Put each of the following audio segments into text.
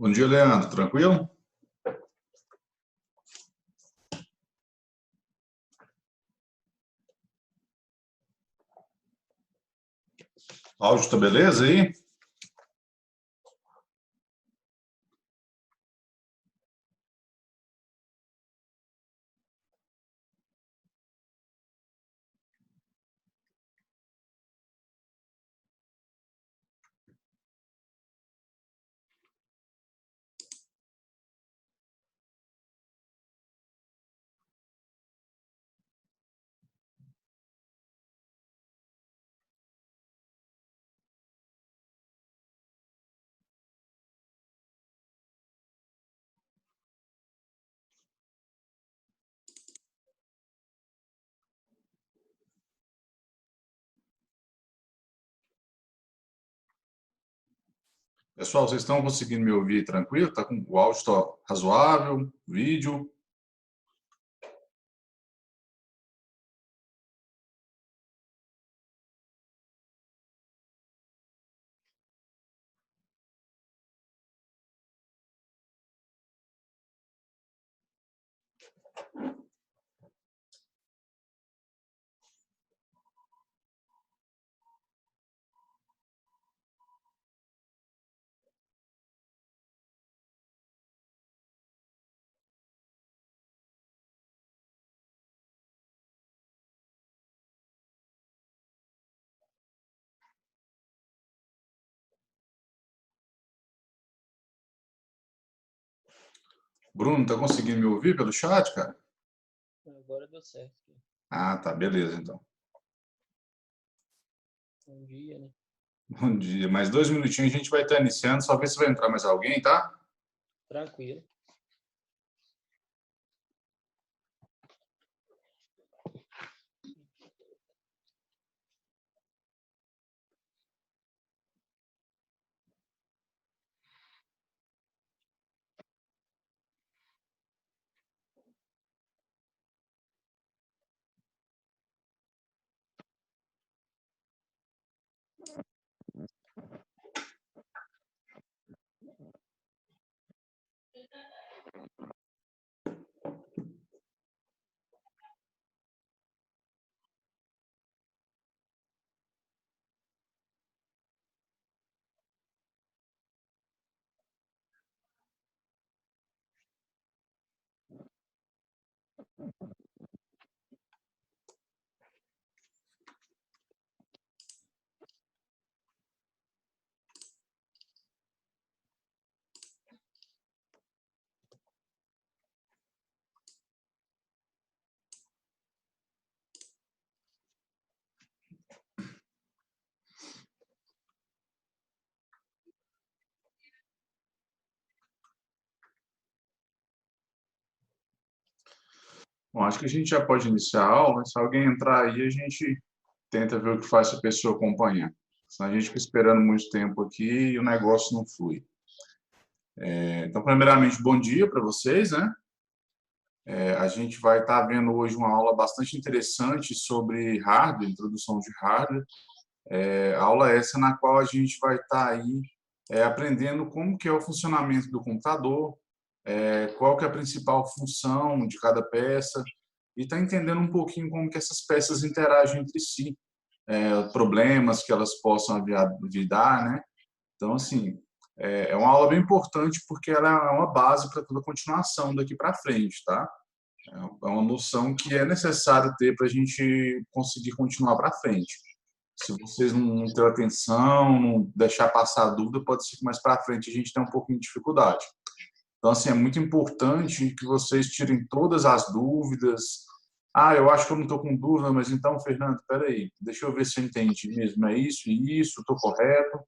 Bom dia, Leandro. Tranquilo? Áudio tá beleza aí? Pessoal, vocês estão conseguindo me ouvir tranquilo? Tá com o áudio está razoável? Vídeo? Bruno, tá conseguindo me ouvir pelo chat, cara? Agora deu certo. Ah, tá, beleza, então. Bom dia, né? Bom dia. Mais 2 minutinhos a gente vai estar iniciando, só ver se vai entrar mais alguém, tá? Tranquilo. Bom, acho que a gente já pode iniciar a aula. Se alguém entrar aí, a gente tenta ver o que faz a pessoa acompanhar. Senão a gente fica esperando muito tempo aqui e o negócio não flui. Então, primeiramente, bom dia para vocês, né? A gente vai estar vendo hoje uma aula bastante interessante sobre hardware, introdução de hardware. A aula essa na qual a gente vai estar aí aprendendo como que é o funcionamento do computador, qual que é a principal função de cada peça e está entendendo um pouquinho como que essas peças interagem entre si, problemas que elas possam vir dar, né? Então, assim, é uma aula bem importante porque ela é uma base para toda a continuação daqui para frente, tá? É uma noção que é necessário ter para a gente conseguir continuar para frente. Se vocês não terem atenção, não deixar passar a dúvida, pode ser que mais para frente a gente tenha um pouquinho de dificuldade. Então, assim, é muito importante que vocês tirem todas as dúvidas. Ah, eu acho que eu não estou com dúvida, mas então, Fernando, espera aí, deixa eu ver se eu entendi mesmo. É isso e isso, estou correto,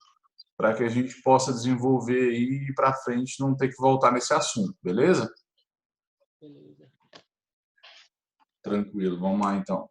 para que a gente possa desenvolver e ir para frente, não ter que voltar nesse assunto, beleza? Beleza. Tranquilo, vamos lá então.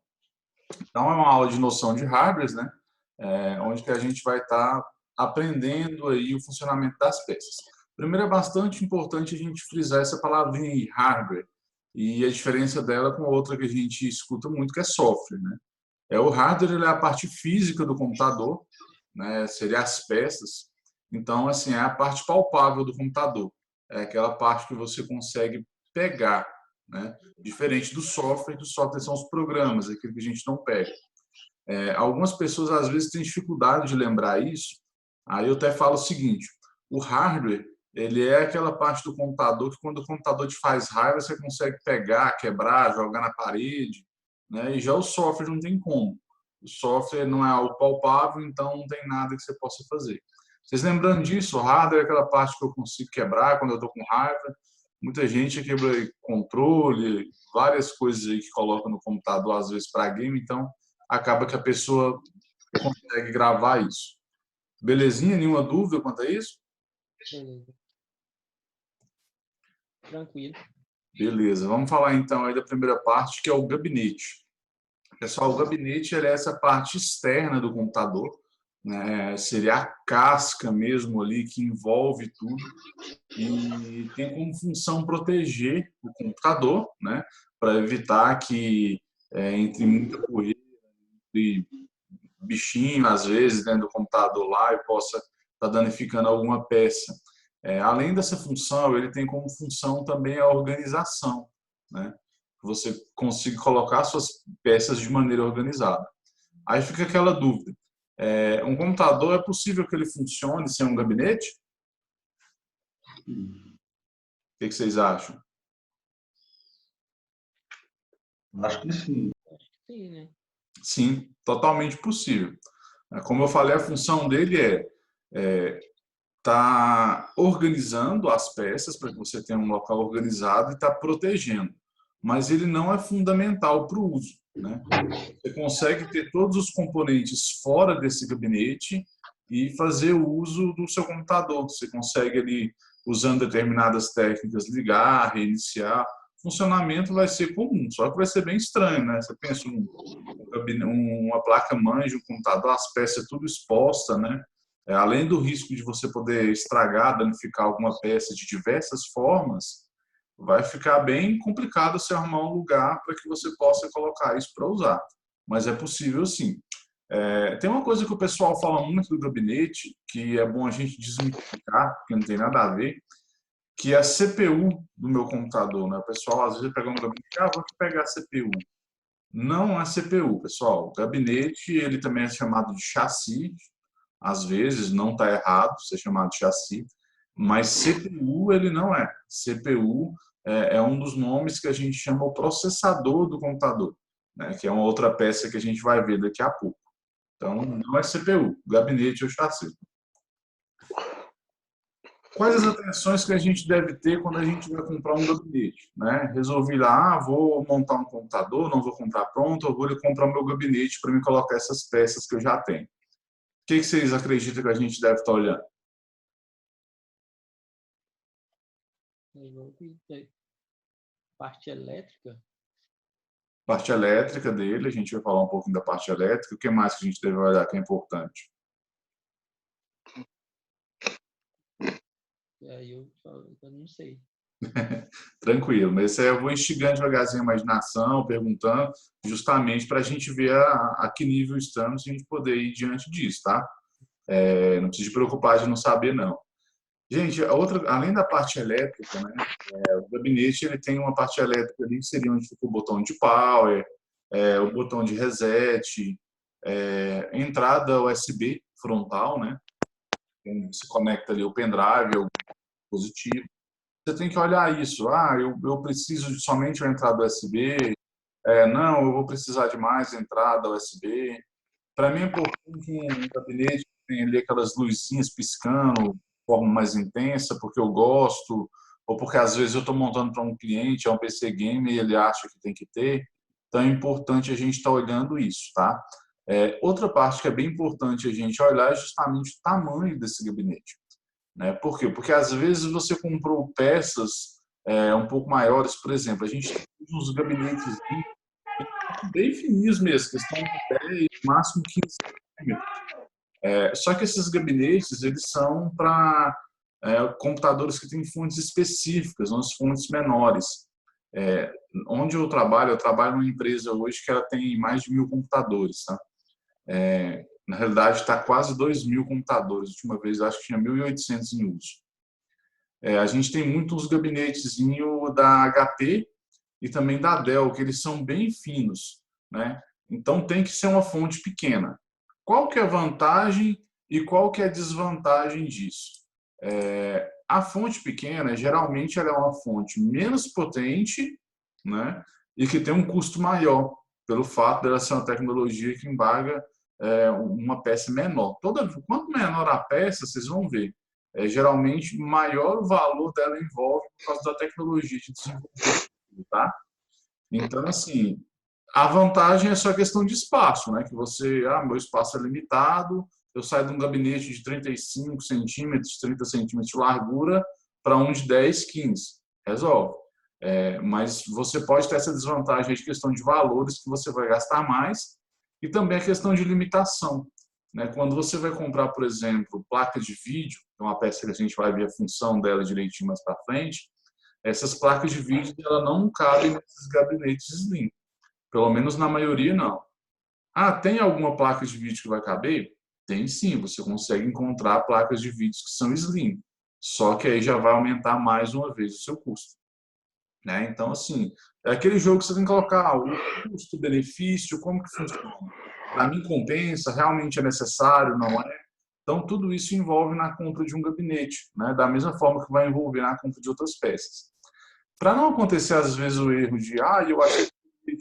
Então, é uma aula de noção de hardware, né? Onde que a gente vai estar aprendendo aí o funcionamento das peças. Primeiro, é bastante importante a gente frisar essa palavrinha aí, hardware, e a diferença dela com outra que a gente escuta muito, que é software, né? O hardware ele é a parte física do computador, né? Seria as peças, Então, assim, é a parte palpável do computador. É aquela parte que você consegue pegar, né? Diferente do software são os programas, aquilo que a gente não pega. Algumas pessoas, às vezes, têm dificuldade de lembrar isso. Aí eu até falo o seguinte, o hardware, ele é aquela parte do computador que, quando o computador te faz raiva, você consegue pegar, quebrar, jogar na parede, né? E já o software não tem como. O software não é algo palpável, então não tem nada que você possa fazer. Vocês lembrando disso, o hardware é aquela parte que eu consigo quebrar quando eu estou com raiva. Muita gente quebra controle, várias coisas aí que coloca no computador, às vezes, para game, então acaba que a pessoa consegue gravar isso. Belezinha? Nenhuma dúvida quanto a isso? Beleza. Tranquilo. Beleza. Vamos falar então aí da primeira parte, que é o gabinete. Pessoal, o gabinete é essa parte externa do computador, né? Seria a casca mesmo ali que envolve tudo e tem como função proteger o computador, né? Para evitar que entre muita poeira e bichinho, às vezes, dentro do computador lá e possa estar danificando alguma peça. Além dessa função, ele tem como função também a organização, né? Você consiga colocar suas peças de maneira organizada. Aí fica aquela dúvida. Um computador, é possível que ele funcione sem um gabinete? O que vocês acham? Acho que sim. Sim, né? Sim, totalmente possível. Como eu falei, a função dele é tá organizando as peças para que você tenha um local organizado e está protegendo. Mas ele não é fundamental para o uso, né? Você consegue ter todos os componentes fora desse gabinete e fazer o uso do seu computador. Você consegue ali, usando determinadas técnicas, ligar, reiniciar. O funcionamento vai ser comum, só que vai ser bem estranho, né? Você pensa uma placa-mãe de um computador, as peças tudo exposta, né? Além do risco de você poder estragar, danificar alguma peça de diversas formas, vai ficar bem complicado você arrumar um lugar para que você possa colocar isso para usar. Mas é possível sim. Tem uma coisa que o pessoal fala muito do gabinete, que é bom a gente desmistificar, porque não tem nada a ver, que é a CPU do meu computador. Né? O pessoal às vezes pega um gabinete, vou aqui pegar a CPU. Não é CPU, pessoal. O gabinete, ele também é chamado de chassi, às vezes, não está errado ser chamado de chassi, mas CPU ele não é. CPU é um dos nomes que a gente chama o processador do computador, né, que é uma outra peça que a gente vai ver daqui a pouco. Então, não é CPU, gabinete ou chassi. Quais as atenções que a gente deve ter quando a gente vai comprar um gabinete? Né? Resolvi lá, vou montar um computador, não vou comprar pronto, eu vou comprar o meu gabinete para me colocar essas peças que eu já tenho. O que vocês acreditam que a gente deve estar olhando? Parte elétrica. Parte elétrica dele, a gente vai falar um pouquinho da parte elétrica. O que mais que a gente deve olhar que é importante? E aí eu não sei. Tranquilo, mas eu vou instigando devagarzinho a imaginação, perguntando, justamente para a gente ver a que nível estamos e a gente poder ir diante disso, tá? Não precisa se preocupar de não saber, não. Gente, além da parte elétrica, né, o gabinete ele tem uma parte elétrica ali que seria onde fica o botão de power, o botão de reset, entrada USB frontal, né? Se conecta ali o pendrive, o dispositivo. Você tem que olhar isso. Eu preciso de somente uma entrada USB. Não, eu vou precisar de mais entrada USB. Para mim é importante um gabinete que tem ali aquelas luzinhas piscando de forma mais intensa, porque eu gosto, ou porque às vezes eu estou montando para um cliente, é um PC gamer e ele acha que tem que ter. Então é importante a gente estar olhando isso, tá? Outra parte que é bem importante a gente olhar é justamente o tamanho desse gabinete. Né? Por quê? Porque às vezes você comprou peças um pouco maiores, por exemplo, a gente tem uns gabinetes bem fininhos mesmo, questão de 10, máximo 15 centímetros. Só que esses gabinetes, eles são para computadores que têm fontes específicas, umas fontes menores. Onde eu trabalho numa empresa hoje que ela tem mais de 1.000 computadores. Tá? Na realidade, está quase 2.000 computadores. A última vez, acho que tinha 1.800 em uso. A gente tem muitos gabinetezinhos da HP e também da Dell, que eles são bem finos, né? Então, tem que ser uma fonte pequena. Qual que é a vantagem e qual que é a desvantagem disso? A fonte pequena, geralmente, ela é uma fonte menos potente, né? E que tem um custo maior, pelo fato dela ser uma tecnologia que embarga uma peça menor. Quanto menor a peça, vocês vão ver, geralmente maior o valor dela envolve por causa da tecnologia de desenvolvimento, tá? Então, assim, a vantagem é só a questão de espaço, né? Que meu espaço é limitado, eu saio de um gabinete de 35 centímetros, 30 centímetros de largura para um de 10, 15. Resolve. Mas você pode ter essa desvantagem de questão de valores que você vai gastar mais e também a questão de limitação, né? Quando você vai comprar, por exemplo, placa de vídeo, que é uma peça que a gente vai ver a função dela direitinho mais para frente, essas placas de vídeo ela não cabem nesses gabinetes Slim. Pelo menos na maioria, não. Tem alguma placa de vídeo que vai caber? Tem sim, você consegue encontrar placas de vídeo que são Slim. Só que aí já vai aumentar mais uma vez o seu custo, né? Então, assim, é aquele jogo que você tem que colocar o custo, benefício, como que funciona. Para mim compensa, realmente é necessário, não é? Então, tudo isso envolve na compra de um gabinete, né? Da mesma forma que vai envolver na compra de outras peças. Para não acontecer, às vezes, o erro de, eu achei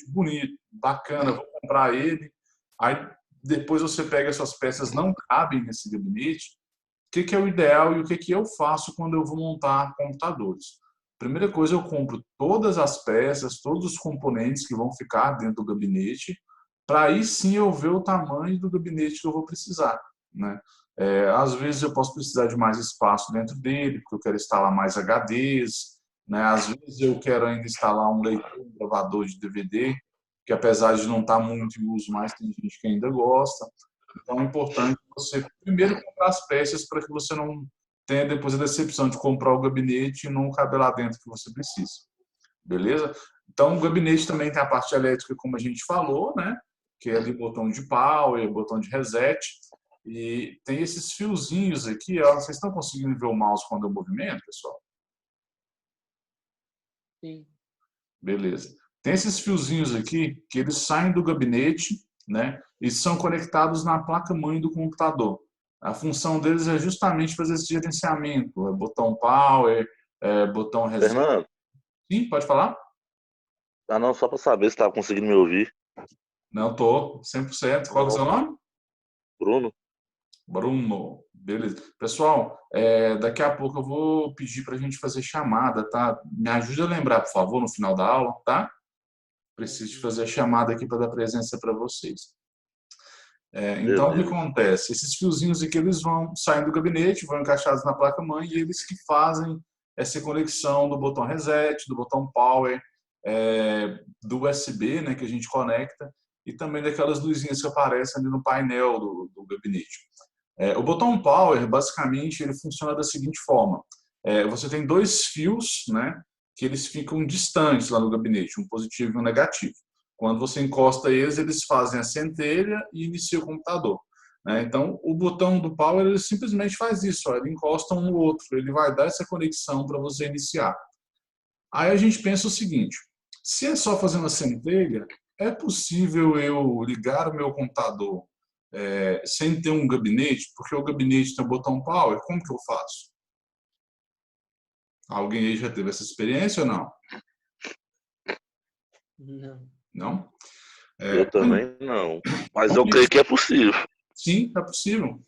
bonito, bacana, vou comprar ele, aí depois você pega essas peças, não cabem nesse gabinete, o que é o ideal e o que eu faço quando eu vou montar computadores? Primeira coisa, eu compro todas as peças, todos os componentes que vão ficar dentro do gabinete, para aí sim eu ver o tamanho do gabinete que eu vou precisar, né? Às vezes eu posso precisar de mais espaço dentro dele, porque eu quero instalar mais HDs, né? Às vezes eu quero ainda instalar um leitor, um gravador de DVD, que apesar de não estar muito em uso mais, tem gente que ainda gosta. Então é importante você primeiro comprar as peças para que você não tenha depois a decepção de comprar o gabinete e não caber lá dentro que você precisa. Beleza? Então o gabinete também tem a parte elétrica, como a gente falou, né? Que é ali botão de power, botão de reset. E tem esses fiozinhos aqui, ó. Vocês estão conseguindo ver o mouse quando eu movimento, pessoal? Sim. Beleza. Tem esses fiozinhos aqui que eles saem do gabinete, né? E são conectados na placa-mãe do computador. A função deles é justamente fazer esse gerenciamento. Botão power, botão reset. Fernando, Sim, pode falar? não, só para saber se estava conseguindo me ouvir. Não, tô 100%. Qual é o seu nome? Bruno, Bruno. Beleza. Pessoal, daqui a pouco eu vou pedir para a gente fazer chamada, tá? Me ajude a lembrar, por favor, no final da aula, tá? Preciso de fazer a chamada aqui para dar presença para vocês. Então, o que beleza. acontece? Esses fiozinhos aqui, eles vão sair do gabinete, vão encaixados na placa-mãe e eles que fazem essa conexão do botão reset, do botão power, do USB, né, que a gente conecta, e também daquelas luzinhas que aparecem ali no painel do gabinete. O botão power, basicamente, ele funciona da seguinte forma. Você tem dois fios, né, que eles ficam distantes lá no gabinete, um positivo e um negativo. Quando você encosta eles, eles fazem a centelha e inicia o computador, né? Então, o botão do power ele simplesmente faz isso, ó, ele encosta um no outro, ele vai dar essa conexão para você iniciar. Aí a gente pensa o seguinte, se é só fazer uma centelha, é possível eu ligar o meu computador sem ter um gabinete, porque o gabinete tem o botão power, como que eu faço? Alguém aí já teve essa experiência ou não? Não. Não? Eu também não. Mas eu creio que é possível. Sim, é possível.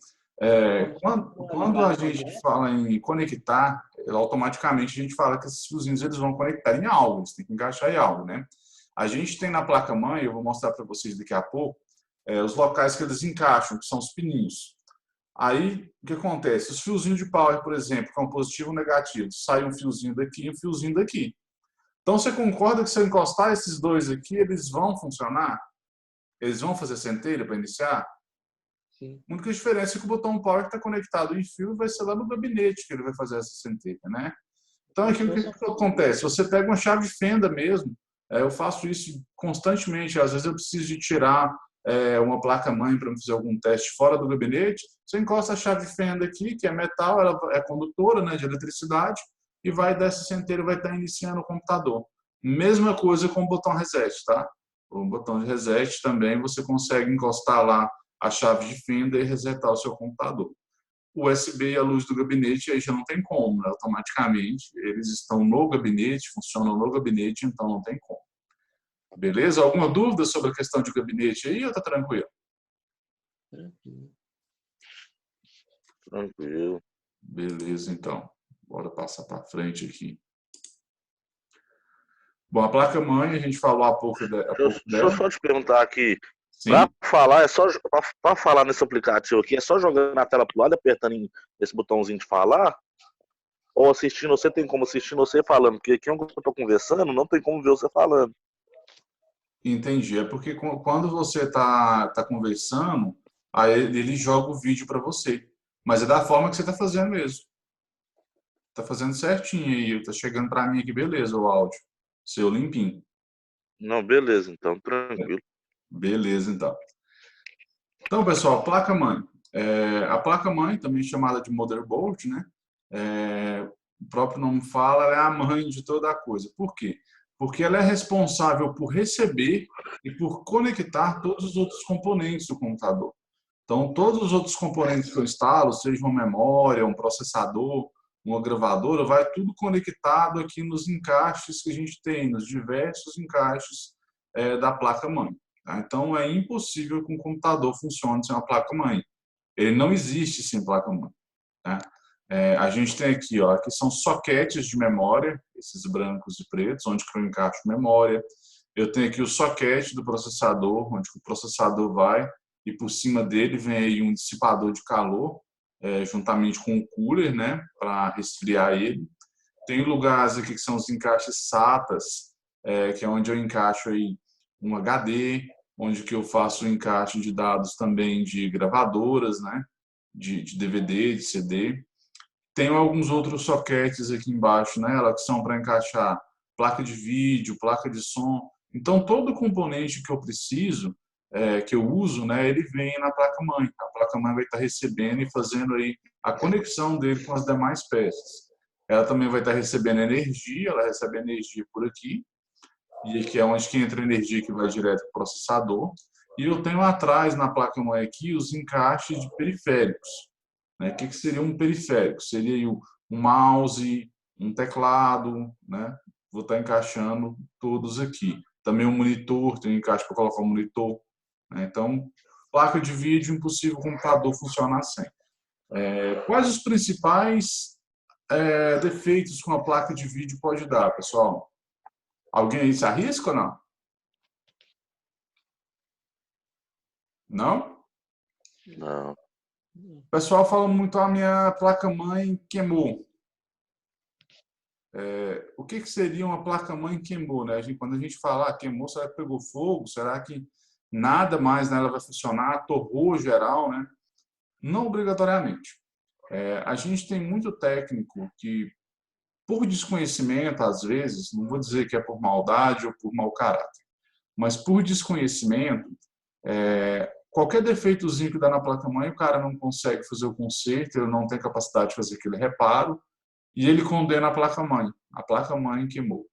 Quando a gente fala em conectar, automaticamente a gente fala que esses fiozinhos eles vão conectar em algo, eles têm que encaixar em algo, né? A gente tem na placa-mãe, eu vou mostrar para vocês daqui a pouco, os locais que eles encaixam, que são os pininhos. Aí, o que acontece? Os fiozinhos de power, por exemplo, que é um positivo ou negativo, sai um fiozinho daqui e um fiozinho daqui. Então, você concorda que se eu encostar esses dois aqui, eles vão funcionar? Eles vão fazer centelha para iniciar? Sim. A única diferença é que o botão power está conectado em fio e vai ser lá no gabinete que ele vai fazer essa centelha, né? Então, aqui o que acontece? Você pega uma chave de fenda mesmo, eu faço isso constantemente, às vezes eu preciso de tirar uma placa-mãe para fazer algum teste fora do gabinete, você encosta a chave fenda aqui, que é metal, ela é condutora, né, de eletricidade, e vai dessa centelha, vai estar iniciando o computador. Mesma coisa com o botão reset, tá? O botão de reset também você consegue encostar lá a chave de fenda e resetar o seu computador. O USB e a luz do gabinete aí já não tem como, né? Automaticamente eles estão no gabinete, funcionam no gabinete, então não tem como. Beleza? Alguma dúvida sobre a questão de gabinete aí ou tá tranquilo? Tranquilo. Tranquilo. Beleza, então. Bora passar para frente aqui. Bom, a placa-mãe, a gente falou há pouco Deixa eu dela. só te perguntar aqui. Pra Sim, falar, pra falar nesse aplicativo aqui, é só jogando na tela pro lado, apertando esse botãozinho de falar? Ou assistindo você, tem como assistir você falando? Porque aqui onde eu tô conversando, não tem como ver você falando. entendi. É porque quando você tá conversando, aí ele joga o vídeo para você. Mas é da forma que você está fazendo mesmo. Tá fazendo certinho aí. Tá chegando para mim aqui, beleza, o áudio. Seu limpinho. Não, beleza, então, tranquilo. Beleza, então. Então, pessoal, placa-mãe. A placa-mãe, também chamada de motherboard, né? O próprio nome fala, ela é a mãe de toda a coisa. Por quê? Porque ela é responsável por receber e por conectar todos os outros componentes do computador. Então, todos os outros componentes que eu instalo, seja uma memória, um processador, uma gravadora, vai tudo conectado aqui nos encaixes que a gente tem, nos diversos encaixes da placa-mãe. Tá? Então, é impossível que um computador funcione sem uma placa-mãe. Ele não existe sem placa-mãe. Tá? A gente tem aqui, ó, aqui são soquetes de memória, esses brancos e pretos, onde que eu encaixo memória. Eu tenho aqui o soquete do processador, onde o processador vai, e por cima dele vem aí um dissipador de calor, juntamente com o cooler, né, para resfriar ele. Tem lugares aqui que são os encaixes SATAs, que é onde eu encaixo aí um HD, onde que eu faço o encaixe de dados também de gravadoras, né, de DVD, de CD. Tem alguns outros soquetes aqui embaixo, né, que são para encaixar placa de vídeo, placa de som. Então, todo componente que eu preciso, que eu uso, né, ele vem na placa-mãe. A placa-mãe vai estar recebendo e fazendo aí a conexão dele com as demais peças. Ela também vai estar recebendo energia, ela recebe energia por aqui, e aqui é onde que entra a energia que vai direto para o processador. E eu tenho atrás na placa-mãe aqui os encaixes de periféricos. Né? O que seria um periférico? Seria um mouse, um teclado, né? Vou estar encaixando todos aqui. Também um monitor, tem um encaixe para colocar um monitor. Né? Então, placa de vídeo, impossível o computador funcionar sem. Quais os principais defeitos que uma placa de vídeo pode dar, pessoal? Alguém aí se arrisca ou não? Não? Não. O pessoal fala muito, a minha placa-mãe queimou. O que seria uma placa-mãe queimou? Né? Quando a gente fala queimou, será que pegou fogo? Será que nada mais nela vai funcionar? Torrou geral? Né? Não obrigatoriamente. A gente tem muito técnico que, por desconhecimento, às vezes, não vou dizer que é por maldade ou por mau caráter, mas por desconhecimento, qualquer defeitozinho que dá na placa-mãe, o cara não consegue fazer o conserto, ele não tem capacidade de fazer aquele reparo, e ele condena a placa-mãe. A placa-mãe queimou.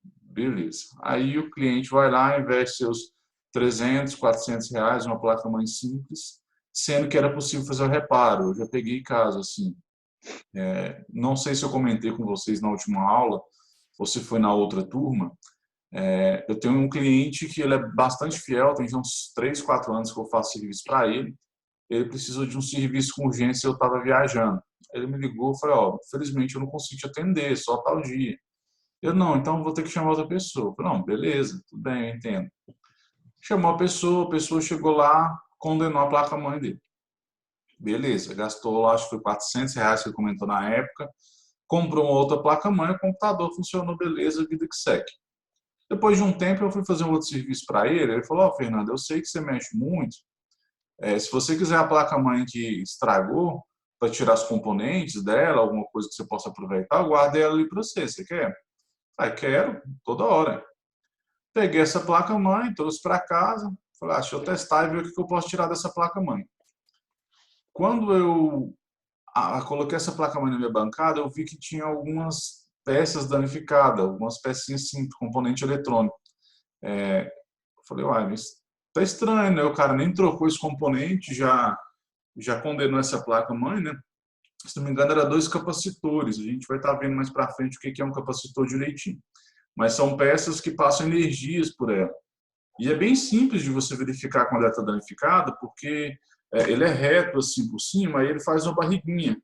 Beleza. Aí o cliente vai lá, investe seus 300, 400 reais, uma placa-mãe simples, sendo que era possível fazer o reparo. Eu já peguei caso assim. Não sei se eu comentei com vocês na última aula, ou se foi na outra turma. Eu tenho um cliente que ele é bastante fiel, tem uns 3, 4 anos que eu faço serviço para ele. Ele precisou de um serviço com urgência e eu estava viajando. Ele me ligou e falou, infelizmente eu não consigo te atender, só tal dia. Eu, não, então vou ter que chamar outra pessoa. Eu falei, não, beleza, tudo bem, eu entendo. Chamou a pessoa chegou lá, condenou a placa-mãe dele. Beleza, gastou lá, acho que foi 400 reais que ele comentou na época, comprou uma outra placa-mãe, o computador funcionou, beleza, vida que segue. Depois de um tempo eu fui fazer um outro serviço para ele falou, Fernando, eu sei que você mexe muito, se você quiser a placa-mãe que estragou, para tirar os componentes dela, alguma coisa que você possa aproveitar, eu guardei ela ali para você, você quer? Quero, toda hora. Peguei essa placa-mãe, trouxe para casa, Falei, deixa eu testar e ver o que eu posso tirar dessa placa-mãe. Quando eu coloquei essa placa-mãe na minha bancada, eu vi que tinha algumas peças danificadas, algumas pecinhas simples, componente eletrônico. Eu falei, mas tá estranho, né? O cara nem trocou esse componente, já condenou essa placa-mãe, né? Se não me engano, era 2 capacitores. A gente vai estar vendo mais para frente o que é um capacitor direitinho. Mas são peças que passam energias por ela. E é bem simples de você verificar quando ela está danificada, porque ele é reto assim por cima, aí ele faz uma barriguinha.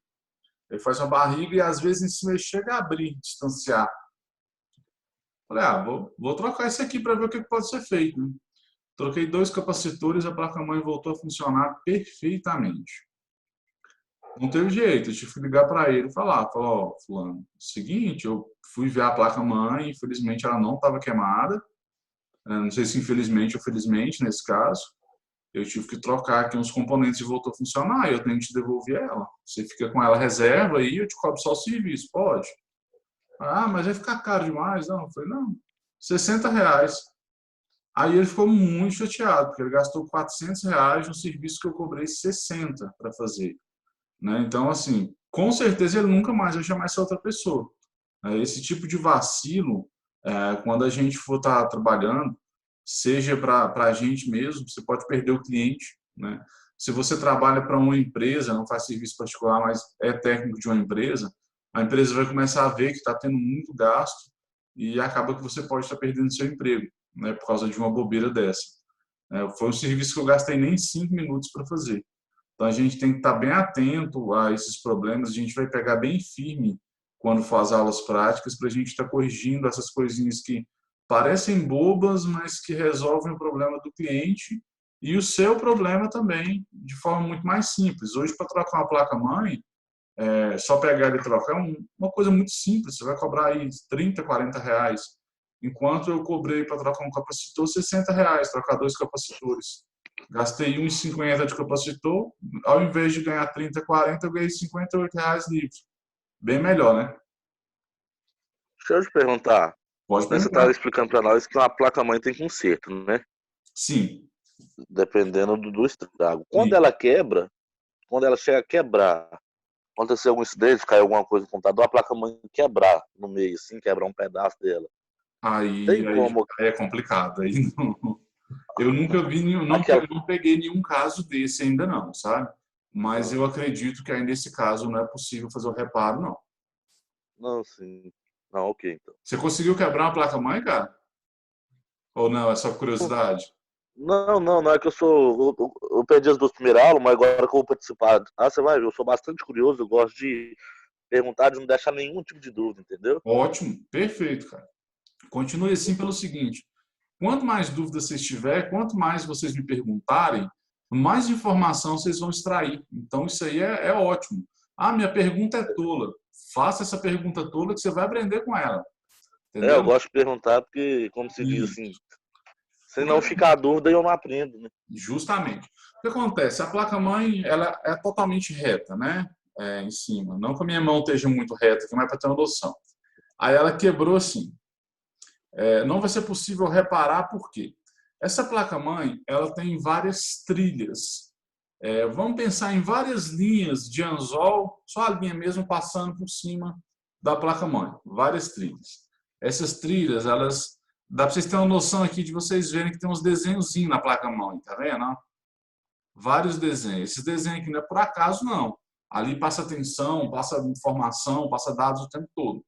Ele faz uma barriga e às vezes em cima ele chega a abrir, distanciar. Falei, vou trocar isso aqui para ver o que pode ser feito, né? Troquei 2 capacitores, a placa-mãe voltou a funcionar perfeitamente. Não teve jeito, eu tive que ligar para ele e falar, fulano, seguinte, eu fui ver a placa-mãe, infelizmente ela não estava queimada, não sei se infelizmente ou felizmente nesse caso, eu tive que trocar aqui uns componentes e voltou a funcionar, e eu tenho que te devolver ela. Você fica com ela reserva aí, eu te cobro só o serviço, pode? Mas vai ficar caro demais? Não, eu falei, não, R$ 60. Aí ele ficou muito chateado, porque ele gastou R$ 400 no serviço que eu cobrei 60 para fazer. Né? Então, assim, com certeza ele nunca mais vai chamar essa outra pessoa. Esse tipo de vacilo, quando a gente for estar trabalhando, seja para a gente mesmo, você pode perder o cliente. Né? Se você trabalha para uma empresa, não faz serviço particular, mas é técnico de uma empresa, a empresa vai começar a ver que está tendo muito gasto e acaba que você pode estar perdendo seu emprego, né, por causa de uma bobeira dessa. Foi um serviço que eu gastei nem 5 minutos para fazer. Então, a gente tem que estar bem atento a esses problemas. A gente vai pegar bem firme quando for as aulas práticas para a gente estar corrigindo essas coisinhas que parecem bobas, mas que resolvem o problema do cliente e o seu problema também de forma muito mais simples. Hoje, para trocar uma placa-mãe, só pegar e trocar é uma coisa muito simples. Você vai cobrar aí R$ 30, R$ 40. Enquanto eu cobrei para trocar um capacitor R$ 60, trocar 2 capacitores. Gastei R$ 1,50 de capacitor, ao invés de ganhar 30, 40, eu ganhei R$ 58 livres. Bem melhor, né? Deixa eu te perguntar. Pode Você perguntar. estava explicando para nós que uma placa-mãe tem conserto, né? Sim. Dependendo do estrago. Quando Sim. ela quebra, quando ela chega a quebrar, acontecer algum incidente, cair alguma coisa no computador, a placa-mãe quebrar no meio, assim, quebrar um pedaço dela. Aí Tem como. é complicado. Aí eu nunca vi nenhum, Aquela. não peguei nenhum caso desse ainda não, sabe? Mas eu acredito que aí nesse caso não é possível fazer o reparo, não. Não, sim. Não, ok, então. Você conseguiu quebrar uma placa-mãe, cara? Ou não? É só curiosidade? Não é que eu perdi as 2 primeiras aulas, mas agora que eu vou participar. Você vai ver, eu sou bastante curioso, eu gosto de perguntar, de não deixar nenhum tipo de dúvida, entendeu? Ótimo, perfeito, cara. Continue assim pelo seguinte: quanto mais dúvidas vocês tiverem, quanto mais vocês me perguntarem, mais informação vocês vão extrair. Então, isso aí é ótimo. Minha pergunta é tola. Faça essa pergunta tola que você vai aprender com ela. Entendeu? Eu gosto de perguntar porque, como se diz assim, se não Porque, ficar dúvida, eu não aprendo, né? justamente. O que acontece? A placa-mãe ela é totalmente reta, né? Em cima. Não que a minha mão esteja muito reta, que não é para ter uma noção. Aí ela quebrou assim. Não vai ser possível reparar por quê? Essa placa-mãe ela tem várias trilhas. Vamos pensar em várias linhas de anzol, só a linha mesmo passando por cima da placa-mãe, várias trilhas. Essas trilhas, elas dá para vocês terem uma noção aqui de vocês verem que tem uns desenhozinhos na placa-mãe, tá vendo? Vários desenhos. Esses desenhos aqui não é por acaso, não. Ali passa atenção, passa informação, passa dados o tempo todo.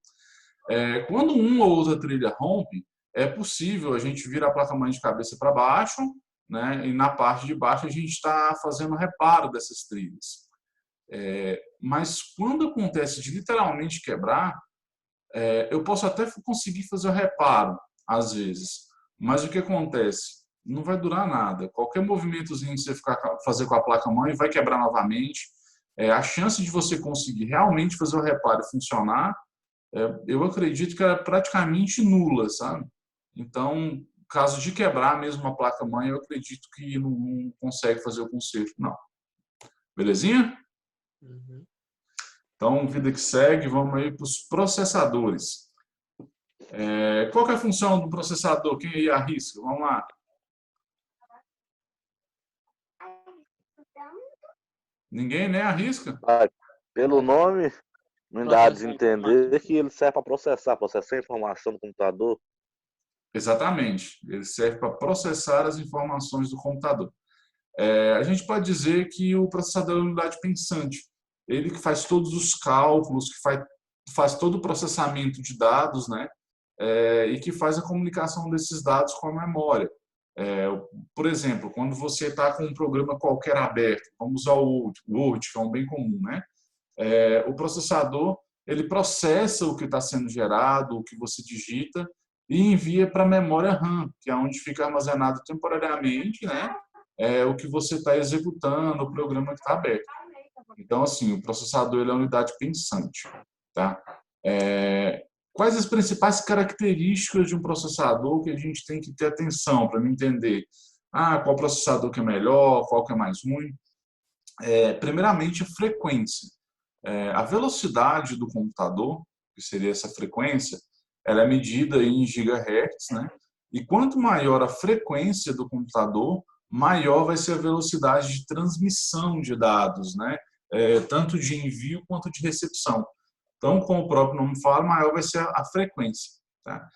Quando uma ou outra trilha rompe, é possível a gente virar a placa-mãe de cabeça para baixo, né? E na parte de baixo a gente está fazendo reparo dessas trilhas. Mas quando acontece de literalmente quebrar, eu posso até conseguir fazer o reparo, às vezes. Mas o que acontece? Não vai durar nada. Qualquer movimentozinho que você fazer com a placa-mãe vai quebrar novamente. A chance de você conseguir realmente fazer o reparo e funcionar, eu acredito que é praticamente nula, sabe? Então, caso de quebrar mesmo a placa-mãe, eu acredito que não consegue fazer o conserto, não. Belezinha? Uhum. Então, vida que segue, vamos aí para os processadores. Qual que é a função do processador? Quem aí arrisca? Vamos lá. Ninguém nem arrisca? Ah, pelo nome, me dá a entender que ele serve para processar a informação do computador. Exatamente. Ele serve para processar as informações do computador. A gente pode dizer que o processador é uma unidade pensante. Ele que faz todos os cálculos, que faz todo o processamento de dados, né? E que faz a comunicação desses dados com a memória. Por exemplo, quando você está com um programa qualquer aberto, vamos usar o Word, que é um bem comum, né? O processador ele processa o que está sendo gerado, o que você digita, e envia para a memória RAM, que é onde fica armazenado temporariamente, né? O que você está executando, o programa que está aberto. Então, assim, o processador ele é uma unidade pensante, tá? Quais as principais características de um processador que a gente tem que ter atenção para me entender? Qual processador que é melhor, qual que é mais ruim? Primeiramente, a frequência. A velocidade do computador, que seria essa frequência, ela é medida em gigahertz, né? E quanto maior a frequência do computador, maior vai ser a velocidade de transmissão de dados, né? Tanto de envio quanto de recepção. Então, como o próprio nome fala, maior vai ser a frequência. Tá?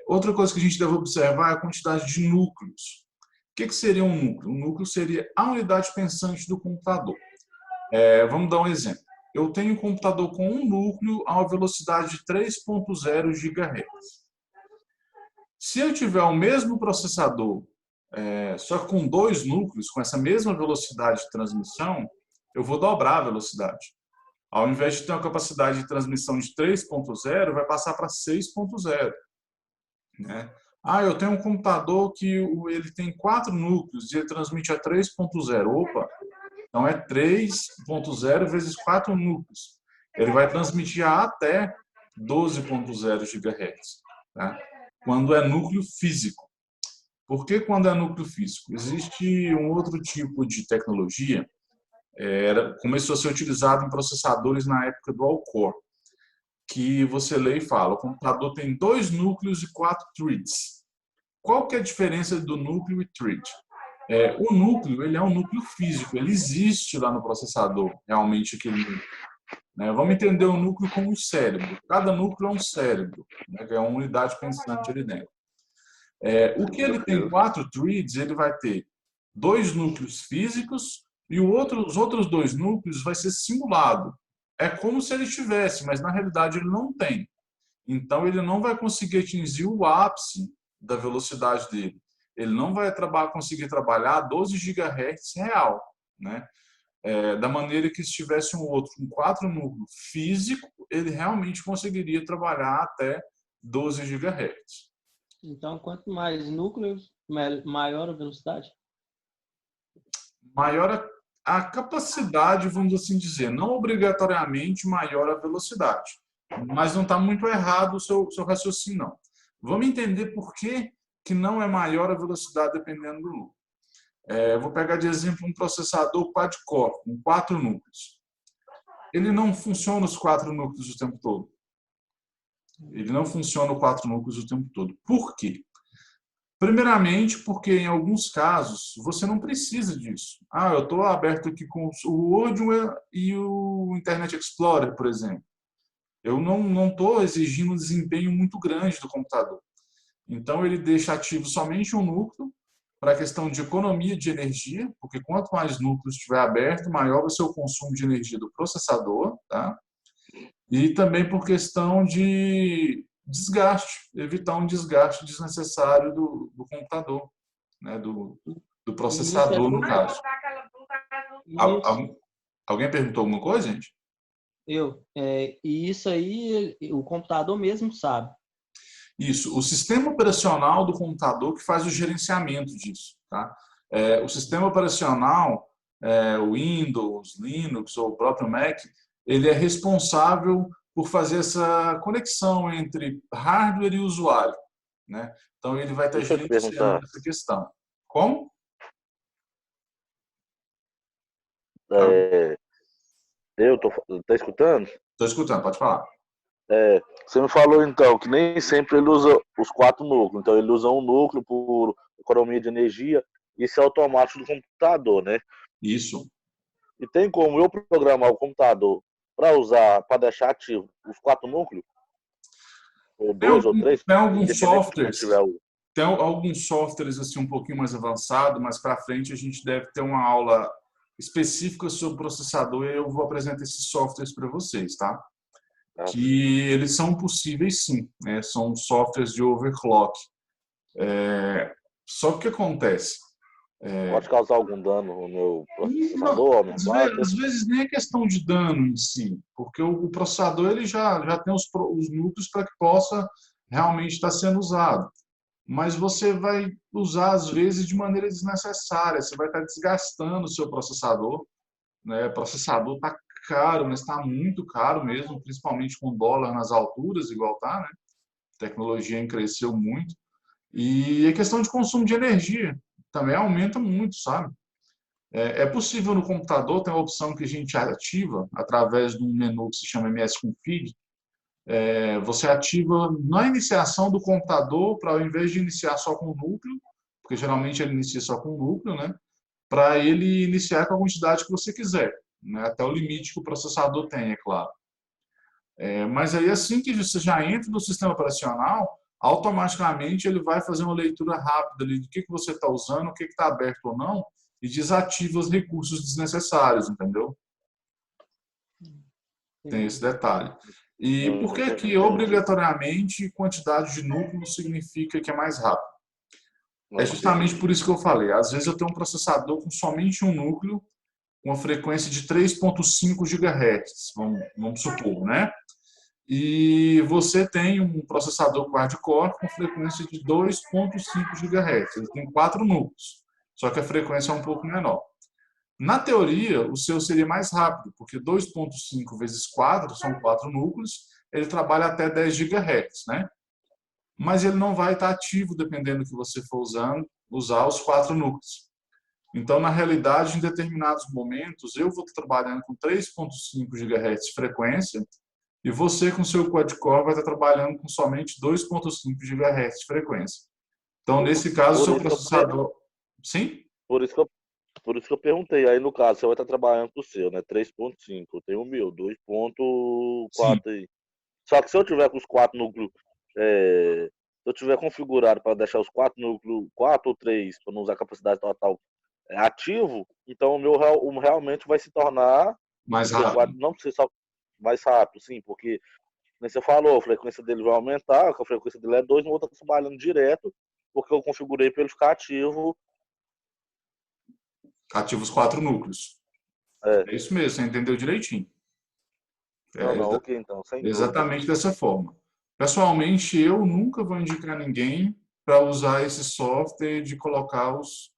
Outra coisa que a gente deve observar é a quantidade de núcleos. O que seria um núcleo? Um núcleo seria a unidade pensante do computador. Vamos dar um exemplo. Eu tenho um computador com um núcleo a uma velocidade de 3.0 GHz. Se eu tiver o mesmo processador, só que com 2 núcleos, com essa mesma velocidade de transmissão, eu vou dobrar a velocidade. Ao invés de ter uma capacidade de transmissão de 3.0, vai passar para 6.0. Né? Eu tenho um computador que ele tem 4 núcleos e ele transmite a 3.0. Opa! Então, é 3.0 vezes 4 núcleos. Ele vai transmitir a até 12.0 GHz. Tá? Quando é núcleo físico. Por que quando é núcleo físico? Existe um outro tipo de tecnologia, começou a ser utilizado em processadores na época do Alcor, que você lê e fala, o computador tem 2 núcleos e 4 threads. Qual que é a diferença do núcleo e thread? O núcleo ele é um núcleo físico, ele existe lá no processador, realmente aquele núcleo. Né? Vamos entender o núcleo como um cérebro. Cada núcleo é um cérebro, né? Que é uma unidade pensante ali dentro. O que ele tem 4 threads, ele vai ter 2 núcleos físicos e os outros 2 núcleos vai ser simulado. É como se ele tivesse, mas na realidade ele não tem. Então ele não vai conseguir atingir o ápice da velocidade dele. Ele não vai conseguir trabalhar a 12 GHz real, né? Da maneira que se tivesse um outro com 4 núcleos físico, ele realmente conseguiria trabalhar até 12 GHz. Então, quanto mais núcleos, maior a velocidade? Maior a capacidade, vamos assim dizer, não obrigatoriamente maior a velocidade. Mas não está muito errado o seu raciocínio, não. Vamos entender por que não é maior a velocidade dependendo do núcleo. Vou pegar de exemplo um processador quad-core, com 4 núcleos. Ele não funciona os 4 núcleos o tempo todo. Ele não funciona os 4 núcleos o tempo todo. Por quê? Primeiramente, porque em alguns casos você não precisa disso. Eu estou aberto aqui com o Word e o Internet Explorer, por exemplo. Eu não estou exigindo um desempenho muito grande do computador. Então, ele deixa ativo somente um núcleo para a questão de economia de energia, porque quanto mais núcleos estiver aberto, maior vai ser o consumo de energia do processador, tá? E também por questão de desgaste, evitar um desgaste desnecessário do computador, né? do processador, no caso. Alguém perguntou alguma coisa, gente? E isso aí, o computador mesmo sabe. Isso, o sistema operacional do computador que faz o gerenciamento disso. Tá? O sistema operacional, o Windows, Linux ou o próprio Mac, ele é responsável por fazer essa conexão entre hardware e usuário. Né? Então, ele vai estar gerenciando essa questão. Como? Tá escutando? Estou escutando, pode falar. Você me falou então que nem sempre ele usa os 4 núcleos, então ele usa um núcleo por economia de energia, isso é automático do computador, né? Isso. E tem como eu programar o computador para usar, para deixar ativo os 4 núcleos? Ou Tem, 2 ou 3? tem alguns Independente de como softwares, tiver o... tem alguns softwares assim um pouquinho mais avançados, mas para frente a gente deve ter uma aula específica sobre processador e eu vou apresentar esses softwares para vocês, tá? Que eles são possíveis sim, né? São softwares de overclock. Só que o que acontece? Pode causar algum dano no meu Não, processador, ao meu placa? às vezes nem é questão de dano em si, porque o processador ele já tem os núcleos para que possa realmente estar sendo usado. Mas você vai usar, às vezes, de maneira desnecessária. Você vai estar desgastando o seu processador, né? O processador está caro, mas está muito caro mesmo, principalmente com o dólar nas alturas, igual está, né? A tecnologia cresceu muito. E a questão de consumo de energia também aumenta muito, sabe? É possível no computador, tem uma opção que a gente ativa através de um menu que se chama MS Config. Você ativa na iniciação do computador, para ao invés de iniciar só com o núcleo, porque geralmente ele inicia só com o núcleo, né? Para ele iniciar com a quantidade que você quiser, né? Até o limite que o processador tem, é claro. Mas aí assim que você já entra no sistema operacional, automaticamente ele vai fazer uma leitura rápida ali do que você está usando, o que está aberto ou não, e desativa os recursos desnecessários, entendeu? Tem esse detalhe. E por que obrigatoriamente quantidade de núcleos significa que é mais rápido? É justamente por isso que eu falei. Às vezes eu tenho um processador com somente um núcleo, com uma frequência de 3.5 GHz, vamos supor, né? E você tem um processador quad-core com frequência de 2.5 GHz. Ele tem 4 núcleos, só que a frequência é um pouco menor. Na teoria, o seu seria mais rápido, porque 2.5 vezes 4 são 4 núcleos, ele trabalha até 10 GHz, né? Mas ele não vai estar ativo, dependendo do que você for usar os 4 núcleos. Então, na realidade, em determinados momentos, eu vou estar trabalhando com 3.5 GHz de frequência e você, com seu quad-core, vai estar trabalhando com somente 2.5 GHz de frequência. Então, nesse caso, o seu processador... Sim? Por isso que eu perguntei. Aí, no caso, você vai estar trabalhando com o seu, né? 3.5. Tem o meu, 2.4 aí. Só que se eu tiver com os 4 núcleos, se eu tiver configurado para deixar os 4 núcleos, 4 ou 3, para não usar a capacidade total ativo, então o meu realmente vai se tornar mais rápido. Não precisa só mais rápido, sim, porque, como você falou, a frequência dele vai aumentar, a frequência dele é 2, no outro está trabalhando direto, porque eu configurei para ele ficar ativo. Ativa os 4 núcleos. É isso mesmo, você entendeu direitinho. Ok, então, sem exatamente dessa forma. Pessoalmente, eu nunca vou indicar ninguém para usar esse software de colocar os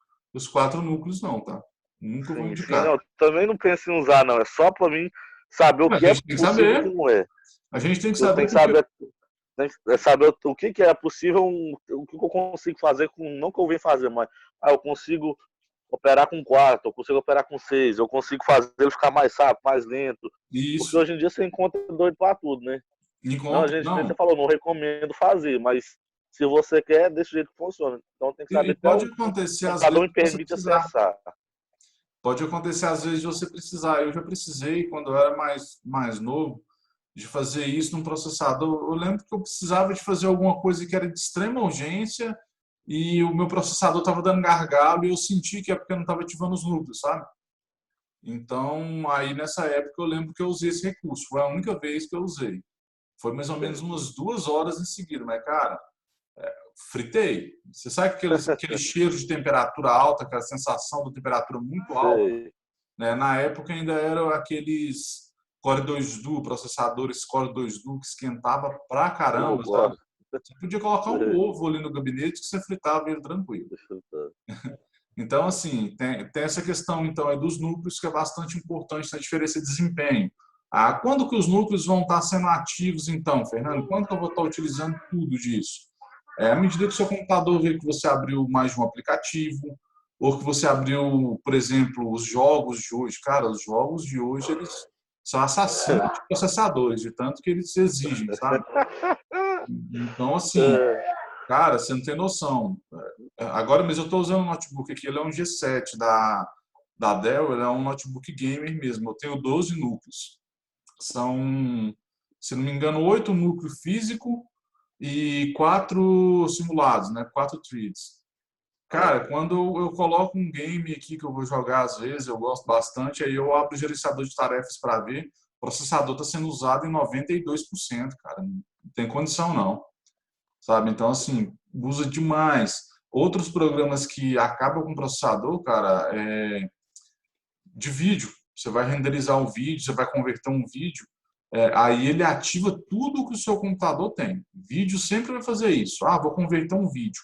4 núcleos, não, tá? Nunca vou indicar. Sim, não, também não penso em usar, não. É só para mim saber o que é possível e o que não é. A gente tem que Eu saber. tenho que saber, saber o que é possível, o que eu consigo fazer com. Não que eu venha fazer, mas eu consigo operar com 4, eu consigo operar com 6, eu consigo fazer ele ficar mais rápido, mais lento. Isso. Porque hoje em dia você encontra doido para tudo, né? Você falou, não recomendo fazer, mas se você quer, desse jeito que funciona. Então tem que saber pode acontecer às vezes permite acessar. Pode acontecer às vezes de você precisar. Eu já precisei, quando eu era mais novo, de fazer isso num processador. Eu lembro que eu precisava de fazer alguma coisa que era de extrema urgência e o meu processador estava dando gargalo e eu senti que é porque eu não estava ativando os núcleos, sabe? Então, aí nessa época eu lembro que eu usei esse recurso. Foi a única vez que eu usei. Foi mais ou menos umas 2 horas em seguida. Mas, cara, fritei. Você sabe aquele cheiro de temperatura alta, aquela sensação de temperatura muito alta? Né? Na época ainda eram aqueles Core 2 Duo, processadores Core 2 Duo que esquentava pra caramba, sabe? Você podia colocar um ovo ali no gabinete que você fritava ele tranquilo. Então, assim, tem essa questão então, dos núcleos que é bastante importante na diferença de desempenho. Quando que os núcleos vão estar sendo ativos, então, Fernando? Quando que eu vou estar utilizando tudo disso? À medida que o seu computador vê que você abriu mais de um aplicativo, ou que você abriu, por exemplo, os jogos de hoje. Cara, os jogos de hoje, eles são assassinos de processadores, de tanto que eles exigem, sabe? Então, assim, cara, você não tem noção. Agora mesmo eu estou usando um notebook aqui, ele é um G7 da da Dell, ele é um notebook gamer mesmo. Eu tenho 12 núcleos. São, se não me engano, 8 núcleos físicos e 4 simulados, né? 4 threads. Cara, quando eu coloco um game aqui que eu vou jogar às vezes, eu gosto bastante, aí eu abro o gerenciador de tarefas para ver, o processador está sendo usado em 92%, cara. Não tem condição não, sabe? Então, assim, usa demais. Outros programas que acabam com o processador, cara, de vídeo. Você vai renderizar um vídeo, você vai converter um vídeo, aí ele ativa tudo que o seu computador tem. Vídeo sempre vai fazer isso. Ah, vou converter um vídeo.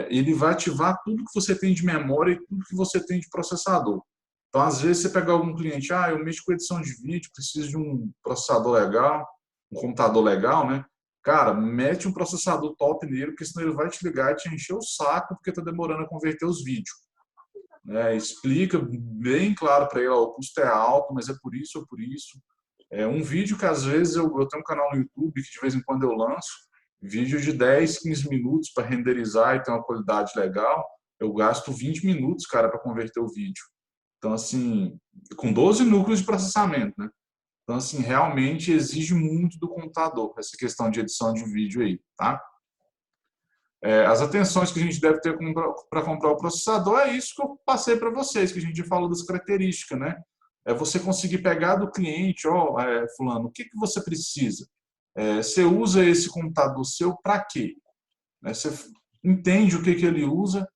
Ele vai ativar tudo que você tem de memória e tudo que você tem de processador. Então, às vezes, você pega algum cliente, eu mexo com edição de vídeo, preciso de um processador legal, um computador legal, né? Cara, mete um processador top nele, porque senão ele vai te ligar e te encher o saco porque está demorando a converter os vídeos. Explica bem claro para ele, ó, o custo é alto, mas é por isso ou por isso. Um vídeo que às vezes eu tenho um canal no YouTube que de vez em quando eu lanço, vídeo de 10, 15 minutos para renderizar e ter uma qualidade legal, eu gasto 20 minutos, cara, para converter o vídeo. Então, assim, com 12 núcleos de processamento, né? Então, assim, realmente exige muito do computador, essa questão de edição de vídeo aí, tá? As atenções que a gente deve ter para comprar o processador é isso que eu passei para vocês, que a gente falou das características, né? É você conseguir pegar do cliente, fulano, o que você precisa? Você usa esse computador seu para quê? Você entende o que ele usa.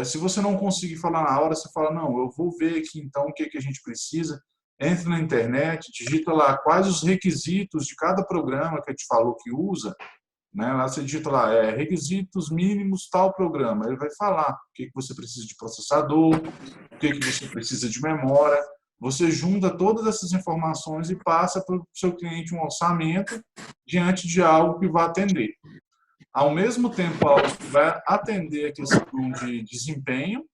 Se você não conseguir falar na hora, você fala, não, eu vou ver aqui então o que a gente precisa. Entra na internet, digita lá quais os requisitos de cada programa que a gente falou que usa, né? Lá você digita lá, requisitos mínimos tal programa. Ele vai falar o que você precisa de processador, o que você precisa de memória. Você junta todas essas informações e passa para o seu cliente um orçamento diante de algo que vai atender. Ao mesmo tempo, algo que vai atender a questão de desempenho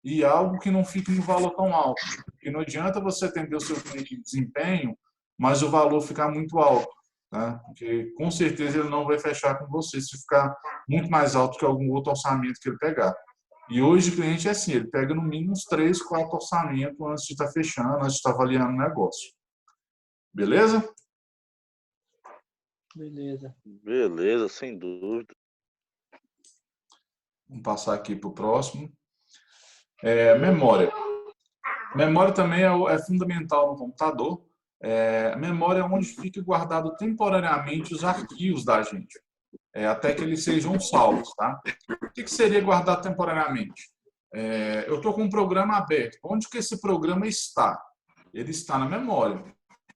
e algo que não fique no valor tão alto. Porque não adianta você atender o seu cliente de desempenho, mas o valor ficar muito alto. Tá? Porque com certeza ele não vai fechar com você se ficar muito mais alto que algum outro orçamento que ele pegar. E hoje o cliente é assim, ele pega no mínimo uns 3, 4 orçamentos antes de estar fechando, antes de estar avaliando o negócio. Beleza? Beleza. Beleza, sem dúvida. Vamos passar aqui para o próximo. Memória. Memória também é fundamental no computador. A memória é onde fica guardado temporariamente os arquivos da gente, até que eles sejam salvos. Tá? O que seria guardar temporariamente? Eu estou com um programa aberto. Onde que esse programa está? Ele está na memória.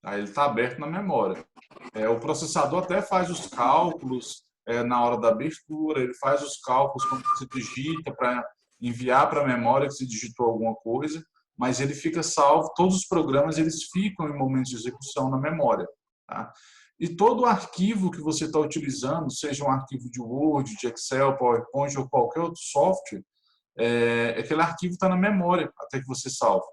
Tá? Ele está aberto na memória. O processador até faz os cálculos na hora da abertura, ele faz os cálculos quando você digita para enviar para a memória que você digitou alguma coisa, mas ele fica salvo, todos os programas eles ficam em momentos de execução na memória. Tá? E todo arquivo que você está utilizando, seja um arquivo de Word, de Excel, PowerPoint ou qualquer outro software, aquele arquivo está na memória até que você salve.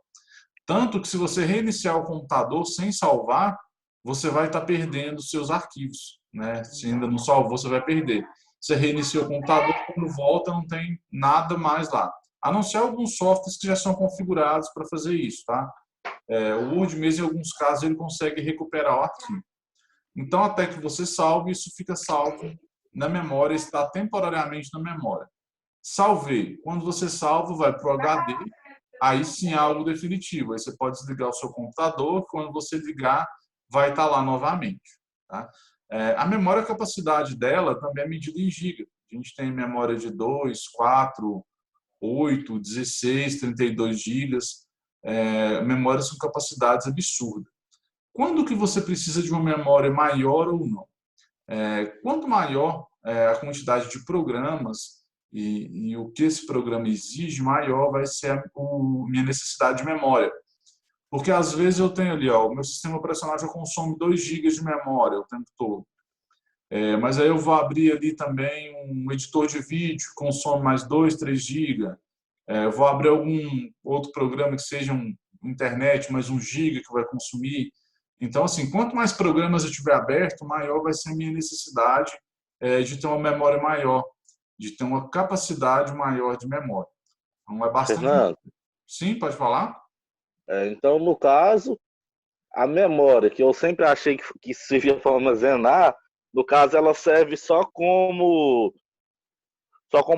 Tanto que se você reiniciar o computador sem salvar, você vai estar perdendo seus arquivos. Né? Se ainda não salvou, você vai perder. Você reinicia o computador, quando volta não tem nada mais lá. A não ser alguns softwares que já são configurados para fazer isso. Tá? O Word mesmo, em alguns casos, ele consegue recuperar o arquivo. Então, até que você salve, isso fica salvo na memória, está temporariamente na memória. Salvei. Quando você salva, vai para o HD, aí sim é algo definitivo. Aí você pode desligar o seu computador, quando você ligar, vai estar lá novamente. Tá? A memória, a capacidade dela também é medida em giga. A gente tem memória de 2, 4, 8, 16, 32 gigas. Memórias com capacidades absurdas. Quando que você precisa de uma memória maior ou não? Quanto maior a quantidade de programas e o que esse programa exige, maior vai ser minha necessidade de memória. Porque às vezes eu tenho ali, o meu sistema operacional já consome 2 GB de memória o tempo todo. Mas aí eu vou abrir ali também um editor de vídeo, que consome mais 2, 3 GB. Eu vou abrir algum outro programa que seja internet, mais 1 GB que vai consumir. Então, assim, quanto mais programas eu tiver aberto, maior vai ser a minha necessidade de ter uma memória maior, de ter uma capacidade maior de memória. Então, é bastante... Fernando, Sim, pode falar? Então, no caso, a memória, que eu sempre achei que servia para armazenar, no caso, ela serve só como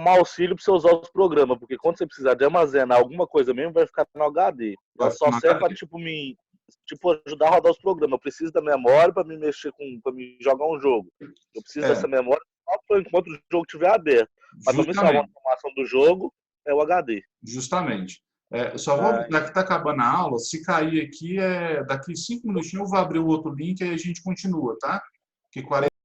auxílio para você usar os programas, porque quando você precisar de armazenar alguma coisa mesmo, vai ficar no HD. Ela só serve para ajudar a rodar os programas. Eu preciso da memória para me mexer para me jogar um jogo. Eu preciso dessa memória só enquanto o jogo estiver aberto. Mas para me salvar a informação do jogo, é o HD. Justamente. Só vou avisar que está acabando a aula. Se cair aqui, daqui 5 minutinhos eu vou abrir o outro link e a gente continua, tá? Que 40